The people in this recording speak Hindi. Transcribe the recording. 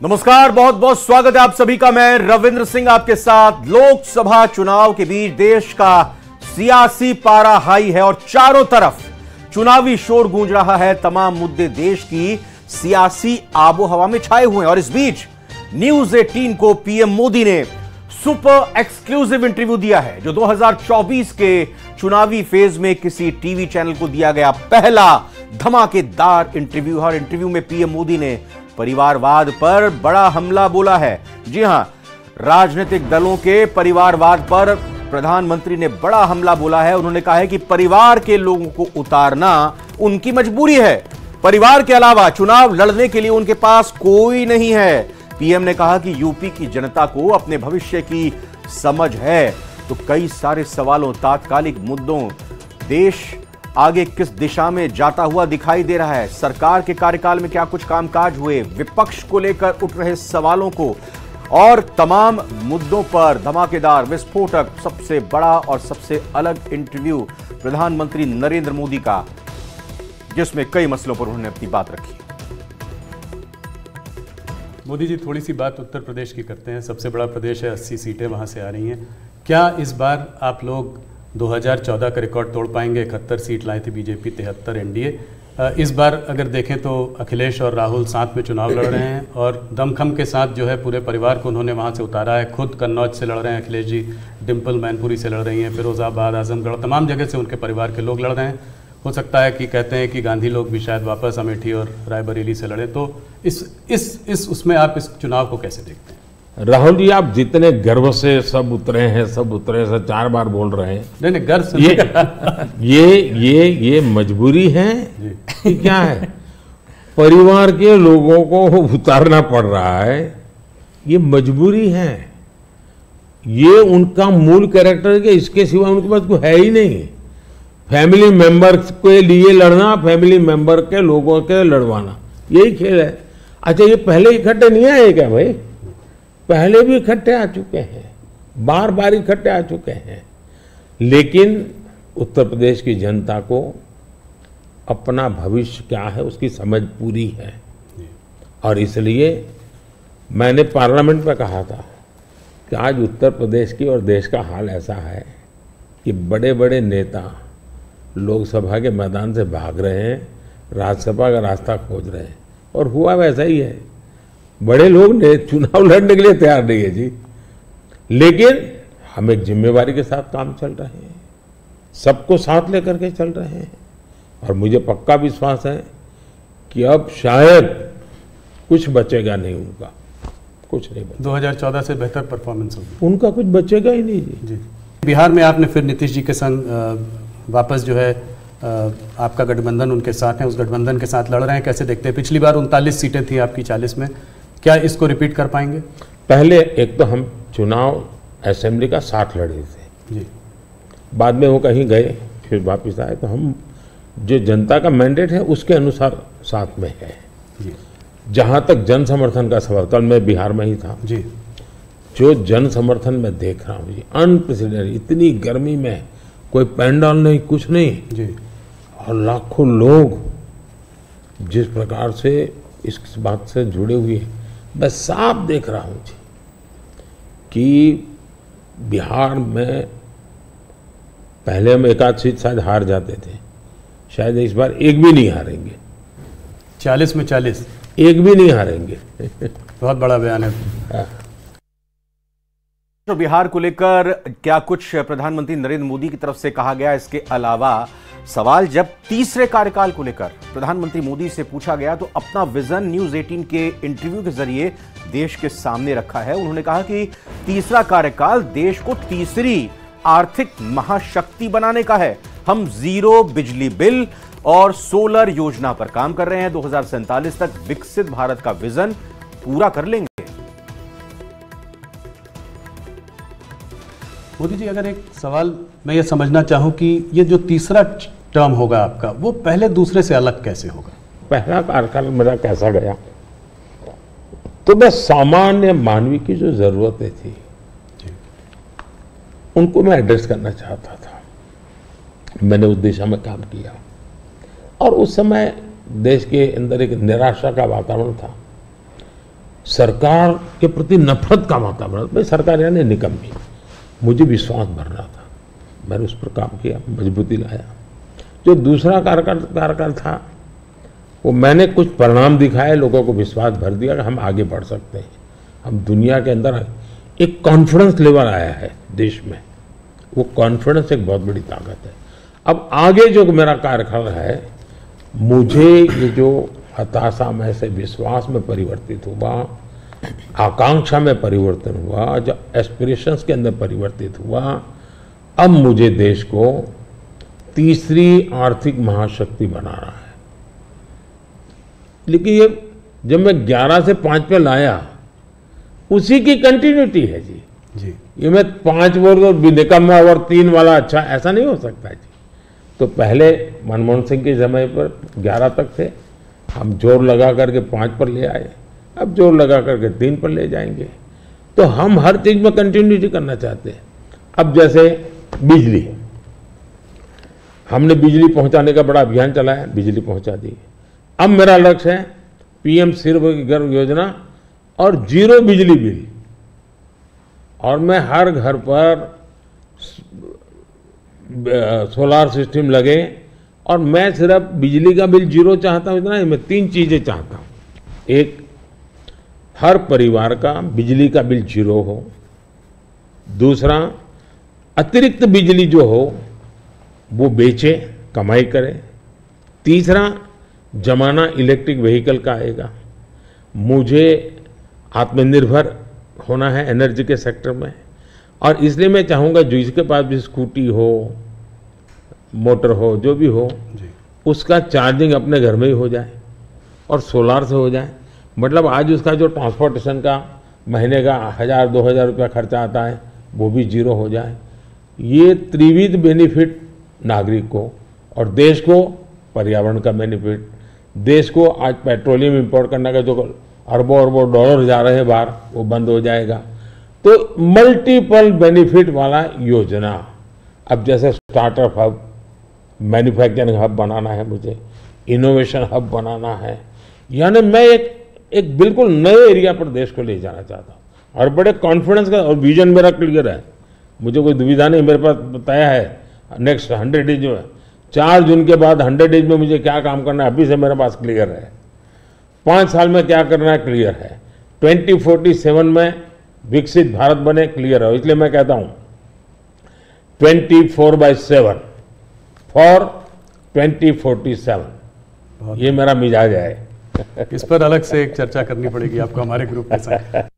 नमस्कार, बहुत बहुत स्वागत है आप सभी का। मैं रविंद्र सिंह आपके साथ। लोकसभा चुनाव के बीच देश का सियासी पारा हाई है और चारों तरफ चुनावी शोर गूंज रहा है। तमाम मुद्दे देश की सियासी आबोहवा में छाए हुए हैं और इस बीच न्यूज 18 को पीएम मोदी ने सुपर एक्सक्लूसिव इंटरव्यू दिया है, जो 2024 के चुनावी फेज में किसी टीवी चैनल को दिया गया पहला धमाकेदार इंटरव्यू। और इंटरव्यू में पीएम मोदी ने परिवारवाद पर बड़ा हमला बोला है। जी हां, राजनीतिक दलों के परिवारवाद पर प्रधानमंत्री ने बड़ा हमला बोला है। उन्होंने कहा है कि परिवार के लोगों को उतारना उनकी मजबूरी है। परिवार के अलावा चुनाव लड़ने के लिए उनके पास कोई नहीं है। पीएम ने कहा कि यूपी की जनता को अपने भविष्य की समझ है, तो कई सारे सवालों, तात्कालिक मुद्दों, देश आगे किस दिशा में जाता हुआ दिखाई दे रहा है, सरकार के कार्यकाल में क्या कुछ कामकाज हुए, विपक्ष को लेकर उठ रहे सवालों को और तमाम मुद्दों पर धमाकेदार, विस्फोटक, सबसे बड़ा और सबसे अलग इंटरव्यू प्रधानमंत्री नरेंद्र मोदी का, जिसमें कई मसलों पर उन्होंने अपनी बात रखी। मोदी जी, थोड़ी सी बात उत्तर प्रदेश की करते हैं। सबसे बड़ा प्रदेश है, 80 सीटें वहाँ से आ रही हैं। क्या इस बार आप लोग 2014 का रिकॉर्ड तोड़ पाएंगे? 71 सीट लाई थी बीजेपी, 73 एनडीए। इस बार अगर देखें तो अखिलेश और राहुल साथ में चुनाव लड़ रहे हैं और दमखम के साथ जो है पूरे परिवार को उन्होंने वहाँ से उतारा है। खुद कन्नौज से लड़ रहे हैं अखिलेश जी, डिम्पल मैनपुरी से लड़ रही हैं, फिरोजाबाद, आजमगढ़, तमाम जगह से उनके परिवार के लोग लड़ रहे हैं। हो सकता है कि कहते हैं कि गांधी लोग भी शायद वापस अमेठी और रायबरेली से लड़े। तो इस उसमें आप इस चुनाव को कैसे देखते हैं? राहुल जी, आप जितने गर्व से सब उतरे हैं, सब उतरे से 4 बार बोल रहे हैं। नहीं, गर्व से ये मजबूरी है कि क्या है? परिवार के लोगों को उतारना पड़ रहा है, ये मजबूरी है। ये उनका मूल कैरेक्टर है कि इसके सिवा उनके पास कोई है ही नहीं। फैमिली मेंबर के लिए लड़ना, फैमिली मेंबर के लोगों के लड़वाना, यही खेल है। अच्छा, ये पहले इकट्ठे नहीं आए क्या भाई? पहले भी इकट्ठे आ चुके हैं, बार बार इकट्ठे आ चुके हैं। लेकिन उत्तर प्रदेश की जनता को अपना भविष्य क्या है उसकी समझ पूरी है। और इसलिए मैंने पार्लियामेंट में कहा था कि आज उत्तर प्रदेश की और देश का हाल ऐसा है कि बड़े बड़े नेता लोकसभा के मैदान से भाग रहे हैं, राज्यसभा का रास्ता खोज रहे हैं। और हुआ वैसा ही है। बड़े लोग ने चुनाव लड़ने के लिए तैयार नहीं है जी, लेकिन हम एक जिम्मेवारी के साथ काम चल रहे हैं, सबको साथ लेकर के चल रहे हैं। और मुझे पक्का विश्वास है कि अब शायद कुछ बचेगा नहीं, उनका कुछ नहीं बचेगा। 2014 से बेहतर परफॉर्मेंस होगी, उनका कुछ बचेगा ही नहीं जी। बिहार में आपने फिर नीतीश जी के संग वापस जो है आपका गठबंधन उनके साथ है, उस गठबंधन के साथ लड़ रहे हैं। कैसे देखते हैं? पिछली बार 39 सीटें थी आपकी 40 में, क्या इसको रिपीट कर पाएंगे? पहले एक तो हम चुनाव असेंबली का 60 लड़े थे जी, बाद में वो कहीं गए फिर वापस आए। तो हम जो जनता का मैंडेट है उसके अनुसार साथ में है जी। जहाँ तक जन समर्थन का सवाल, कल मैं बिहार में ही था जी, जो जन समर्थन में देख रहा हूँ जी, अनप्रेसिडेंटेड, इतनी गर्मी में कोई पैंडल नहीं, कुछ नहीं जी, और लाखों लोग जिस प्रकार से इस बात से जुड़े हुए हैं, मैं साफ देख रहा हूँ जी कि बिहार में पहले हम 1 आध सीट शायद हार जाते थे, शायद इस बार एक भी नहीं हारेंगे। 40 में 40 एक भी नहीं हारेंगे। बहुत बड़ा बयान है। तो बिहार को लेकर क्या कुछ प्रधानमंत्री नरेंद्र मोदी की तरफ से कहा गया? इसके अलावा सवाल जब तीसरे कार्यकाल को लेकर प्रधानमंत्री मोदी से पूछा गया तो अपना विजन न्यूज 18 के इंटरव्यू के जरिए देश के सामने रखा है। उन्होंने कहा कि तीसरा कार्यकाल देश को तीसरी आर्थिक महाशक्ति बनाने का है। हम 0 बिजली बिल और सोलर योजना पर काम कर रहे हैं। 2047 तक विकसित भारत का विजन पूरा कर लेंगे। मोदी जी, अगर एक सवाल मैं ये समझना चाहूं कि ये जो तीसरा टर्म होगा आपका, वो पहले दूसरे से अलग कैसे होगा? पहला कार्यकाल मेरा कैसा गया, तो मैं सामान्य मानवी की जो जरूरतें थी उनको मैं एड्रेस करना चाहता था। मैंने उस दिशा में काम किया और उस समय देश के अंदर एक निराशा का वातावरण था सरकार के प्रति नफरत का वातावरण, भाई सरकार यानी निकम्मी, मुझे विश्वास भरना था, मैंने उस पर काम किया, मजबूती लाया। जो दूसरा कार्यकाल था वो मैंने कुछ परिणाम दिखाए, लोगों को विश्वास भर दिया कि हम आगे बढ़ सकते हैं, हम दुनिया के अंदर एक कॉन्फिडेंस लेवल आया है देश में, वो कॉन्फिडेंस एक बहुत बड़ी ताकत है। अब आगे जो मेरा कार्यकाल है, मुझे ये जो हताशा में से विश्वास में परिवर्तित हुआ, आकांक्षा में परिवर्तन हुआ, जो एस्पिरेशंस के अंदर परिवर्तित हुआ, अब मुझे देश को तीसरी आर्थिक महाशक्ति बनाना है। लेकिन ये जब मैं 11 से 5 पे लाया, उसी की कंटिन्यूटी है जी। ये मैं 5 वर्ष और निकम्मा और 3 वाला अच्छा, ऐसा नहीं हो सकता जी। तो पहले मनमोहन सिंह के समय पर 11 तक थे, हम जोर लगा करके 5 पर ले आए, अब जोर लगा करके 3 पर ले जाएंगे। तो हम हर चीज में कंटिन्यूटी करना चाहते हैं। अब जैसे बिजली, हमने बिजली पहुंचाने का बड़ा अभियान चलाया, बिजली पहुंचा दी। अब मेरा लक्ष्य है पीएम सूर्यघर योजना और 0 बिजली बिल, और मैं हर घर पर सोलार सिस्टम लगे, और मैं सिर्फ बिजली का बिल 0 चाहता हूं, इतना ही, मैं 3 चीजें चाहता हूं। एक, हर परिवार का बिजली का बिल 0 हो। दूसरा, अतिरिक्त बिजली जो हो वो बेचे, कमाई करे। तीसरा, जमाना इलेक्ट्रिक व्हीकल का आएगा। मुझे आत्मनिर्भर होना है एनर्जी के सेक्टर में, और इसलिए मैं चाहूँगा जिसके पास भी स्कूटी हो, मोटर हो, जो भी हो, उसका चार्जिंग अपने घर में ही हो जाए और सोलार से हो जाए। मतलब आज उसका जो ट्रांसपोर्टेशन का महीने का 1000-2000 रुपया खर्चा आता है, वो भी 0 हो जाए। ये त्रिविध बेनिफिट नागरिक को और देश को, पर्यावरण का बेनिफिट, देश को आज पेट्रोलियम इंपोर्ट करने का जो अरबों डॉलर जा रहे हैं बाहर, वो बंद हो जाएगा। तो मल्टीपल बेनिफिट वाला योजना। अब जैसे स्टार्टअप हब, मैन्युफैक्चरिंग हब बनाना है, मुझे इनोवेशन हब बनाना है, यानी मैं एक बिल्कुल नए एरिया पर देश को ले जाना चाहता हूँ, और बड़े कॉन्फिडेंस का, और विजन मेरा क्लियर है, मुझे कोई दुविधा नहीं, मेरे पास तय है। नेक्स्ट 100 डेज में, 4 जून के बाद 100 डेज में मुझे क्या काम करना है, अभी से मेरे पास क्लियर है। 5 साल में क्या करना है, क्लियर है। 2047 में विकसित भारत बने, क्लियर है। इसलिए मैं कहता हूं 24/7 फॉर 2047, ये मेरा मिजाज है। इस पर अलग से एक चर्चा करनी पड़ेगी आपको हमारे ग्रुप के साथ।